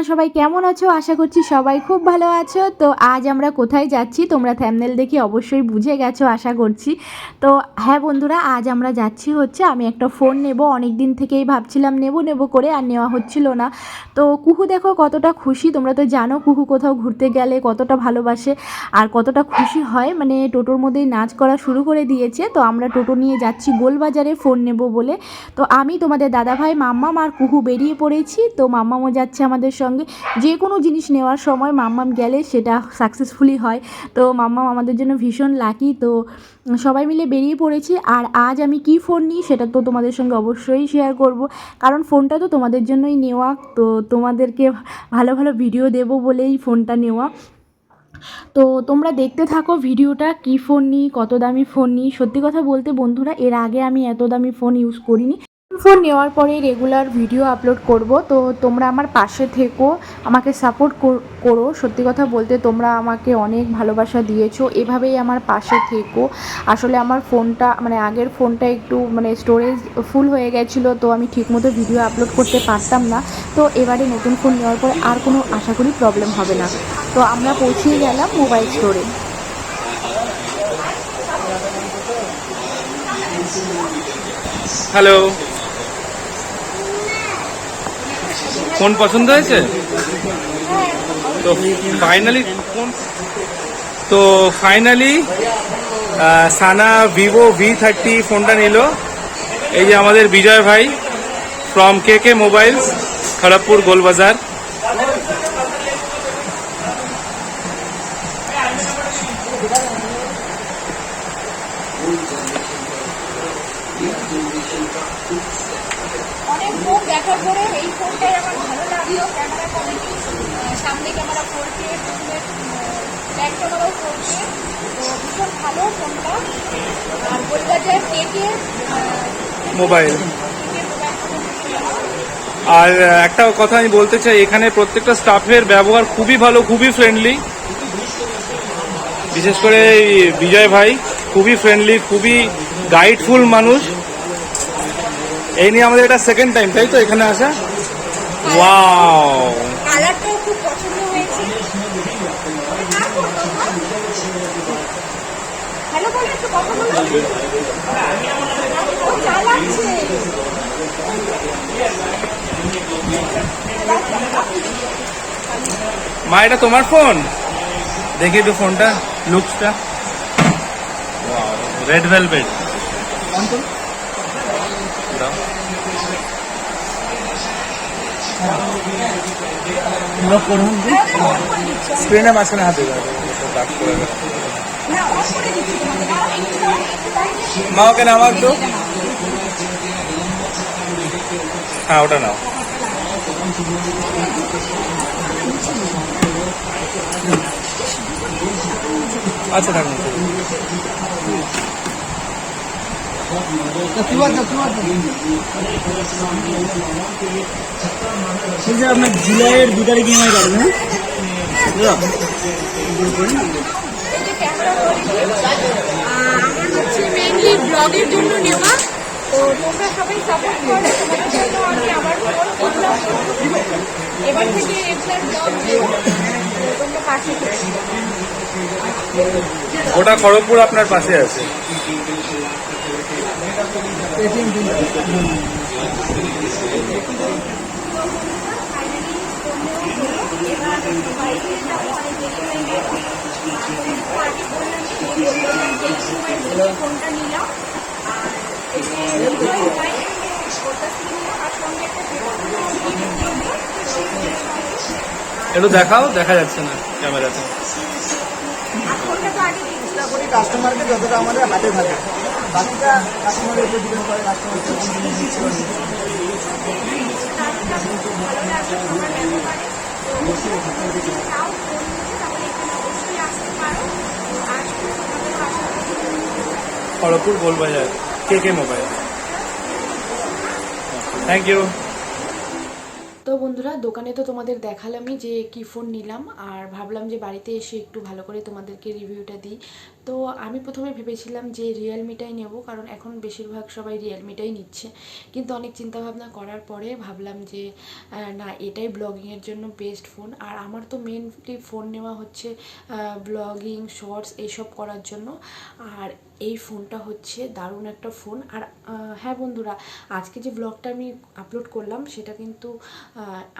তোমরা সবাই কেমন আছো? আশা করছি সবাই খুব ভালো আছো। তো আজ আমরা কোথায় যাচ্ছি তোমরা থাম্বনেল দেখে অবশ্যই বুঝে গেছো আশা করছি। তো হ্যাঁ বন্ধুরা, আজ আমরা যাচ্ছি হচ্ছে আমি একটা ফোন নেব। অনেক দিন থেকেই ভাবছিলাম নেব নেব করে, আর নেওয়া হচ্ছিল না। তো কুহু দেখো কতটা খুশি, তোমরা তো জানো কুহু কোথাও ঘুরতে গেলে কতটা ভালোবাসে আর কতটা খুশি হয়। মানে টোটোর মধ্যেই নাচ করা শুরু করে দিয়েছে। তো আমরা টোটো নিয়ে যাচ্ছি গোলবাজারে ফোন নেব বলে। তো আমি তোমাদের দাদাভাই, মাম্মাম আর কুহু বেরিয়ে পড়েছি। তো মাম্মামও যাচ্ছে আমাদের সঙ্গে। যে কোনো জিনিস নেওয়ার সময় মাম্মাম গেলে সেটা সাকসেসফুলি হয়। তো মাম্মাম আমাদের জন্য ভীষণ লাকি। তো সবাই মিলে বেরিয়ে পড়েছি। আর আজ আমি কি ফোন নিই সেটা তো তোমাদের সঙ্গে অবশ্যই শেয়ার করব, কারণ ফোনটা তো তোমাদের জন্যই নেওয়া। তো তোমাদেরকে ভালো ভালো ভিডিও দেবো বলেই ফোনটা নেওয়া। তো তোমরা দেখতে থাকো ভিডিওটা, কী ফোন নিই, কত দামি ফোন নিই। সত্যি কথা বলতে বন্ধুরা, এর আগে আমি এত দামি ফোন ইউজ করিনি। ফোন নেওয়ার পরে রেগুলার ভিডিও আপলোড করব। তো তোমরা আমার পাশে থেকো, আমাকে সাপোর্ট করো। সত্যি কথা বলতে তোমরা আমাকে অনেক ভালোবাসা দিয়েছো, এভাবেই আমার পাশে থেকো। আসলে আমার ফোনটা মানে আগের ফোনটা একটু মানে স্টোরেজ ফুল হয়ে গেছিলো, তো আমি ঠিকমতো ভিডিও আপলোড করতে পারতাম না। তো এবারে নতুন ফোন নেওয়ার পরে আর কোনো আশা করি প্রবলেম হবে না। তো আমরা পৌঁছিয়ে গেলাম মোবাইল স্টোরে। হ্যালো, ফোন পছন্দ হয়েছে? তো ফাইনালি সানা ভিভো V30 ফোনটা নিল। এই যে আমাদের বিজয় ভাই from K mobiles, Kharagpur Golbazar. অনেক মুখ দেখার পরে এই ফোনটাই আমার ভালো লাগলো। ক্যামেরা কোয়ালিটি, সামনে ক্যামেরা 4K, ব্যাক ক্যামেরাও 4K, তো ভীষণ ভালো ফোনটা। আর গোলবাজার কে মোবাইল। আর একটা কথা আমি বলতে চাই, এখানে প্রত্যেকটা স্টাফের ব্যবহার খুবই ভালো, খুবই ফ্রেন্ডলি। বিশেষ করে বিজয় ভাই খুবই ফ্রেন্ডলি, খুবই গাইডফুল মানুষ। এই নিয়ে আমাদের এটা সেকেন্ড টাইম, তাই তো এখানে আসা। ওয়াও, কালারটাও খুব পছন্দ হয়েছে। হ্যালো বলে একটু কথা বলো। ও চালাচ্ছে। মা এটা তোমার ফোন? দেখি একটু ফোনটা, লুকসটা। Red velvet. স্ক্রিনে মাঝখানে হাতে মা ওকে নামাক তো। হ্যাঁ ওটা নাও। আচ্ছা থাকুন। আপনার জুলাইয়ের 2 তারিখ ইএমআই পাবেন। হ্যাঁ, আমার হচ্ছে মেইনলি ব্লগের জন্য নেওয়া। তো তোমরা সবাই সাপোর্ট করো, তোমাদের জন্য আমি আবার ফোন কিনলাম। এবার থেকে রেগুলার ব্লগ দেবো, তোমরা পাশে থেকো। ওটা খড়গপুর আপনার পাশে আছে। ফোনটা নিলাম আর একটু দেখাও, দেখা যাচ্ছে না ক্যামেরাতে। চেষ্টা করি কাস্টমারকে যতটা আমাদের হাতে থাকে, বাকিটা কাস্টমারের উপর ডিপেন্ড করে। Kharagpur Golbazar, K mobile. Thank you. তো বন্ধুরা, দোকানে তো তোমাদের দেখালামই যে কী ফোন নিলাম, আর ভাবলাম যে বাড়িতে এসে একটু ভালো করে তোমাদেরকে রিভিউটা দিই। তো তো আমি প্রথমে ভেবেছিলাম যে রিয়েলমিটাই নেব, কারণ এখন বেশিরভাগ সবাই রিয়েলমিটাই নিচ্ছে। কিন্তু অনেক চিন্তাভাবনা করার পরে ভাবলাম যে না, এটাই ব্লগিংয়ের জন্য বেস্ট ফোন। আর আমার তো মেনলি ফোন নেওয়া হচ্ছে ব্লগিং, শর্টস এইসব করার জন্য। আর এই ফোনটা হচ্ছে দারুণ একটা ফোন। আর হ্যাঁ বন্ধুরা, আজকে যে ব্লগটা আমি আপলোড করলাম সেটা কিন্তু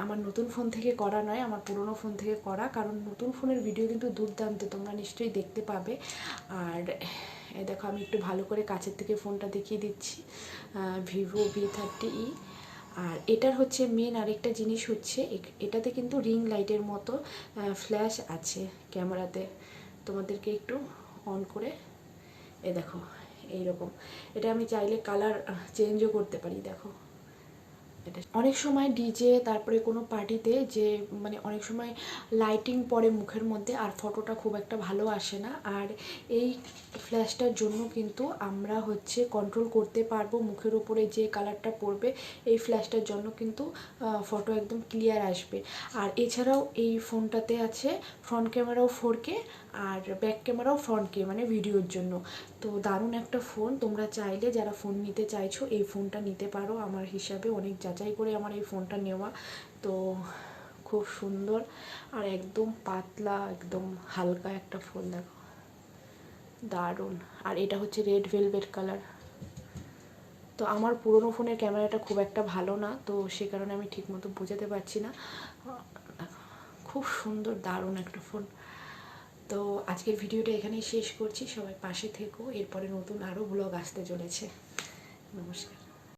আমার নতুন ফোন থেকে করা নয়, আমার পুরনো ফোন থেকে করা। কারণ নতুন ফোনের ভিডিও কিন্তু দুর্দান্ত, তোমরা নিশ্চয়ই দেখতে পাবে। আর এই দেখো, আমি একটু ভালো করে কাছের থেকে ফোনটা দেখিয়ে দিচ্ছি, ভিভো V30e। আর এটার হচ্ছে মেন আরেকটা জিনিস হচ্ছে এটাতে কিন্তু রিং লাইটের মতো ফ্ল্যাশ আছে ক্যামেরাতে। তোমাদেরকে একটু অন করে দেখো এইরকম। এটা আমি চাইলে কালার চেঞ্জও করতে পারি। দেখো, এটা অনেক সময় ডিজে, তারপরে কোনো পার্টিতে যে মানে অনেক সময় লাইটিং পড়ে মুখের মধ্যে আর ফটোটা খুব একটা ভালো আসে না। আর এই ফ্ল্যাশটার জন্য কিন্তু আমরা হচ্ছে কন্ট্রোল করতে পারবো মুখের ওপরে যে কালারটা পড়বে। এই ফ্ল্যাশটার জন্য কিন্তু ফটো একদম ক্লিয়ার আসবে। আর এছাড়াও এই ফোনটাতে আছে ফ্রন্ট ক্যামেরাও 4K আর ব্যাক ক্যামেরাও ফ্রন্ট কে, মানে ভিডিওর জন্য। তো দারুণ একটা ফোন। তোমরা চাইলে যারা ফোন নিতে চাইছো এই ফোনটা নিতে পারো। আমার হিসাবে অনেক যাচাই করে আমার এই ফোনটা নেওয়া। তো খুব সুন্দর আর একদম পাতলা, একদম হালকা একটা ফোন। দেখো দারুণ। আর এটা হচ্ছে রেড ভেলভেট কালার। তো আমার পুরনো ফোনের ক্যামেরাটা খুব একটা ভালো না, তো সে কারণে আমি ঠিকমতো বোঝাতে পারছি না। খুব সুন্দর, দারুণ একটা ফোন। তো আজকের ভিডিওটা এখানেই শেষ করছি। সবাই পাশে থেকো, এরপরে নতুন আরও ব্লগ আসতে চলেছে। নমস্কার।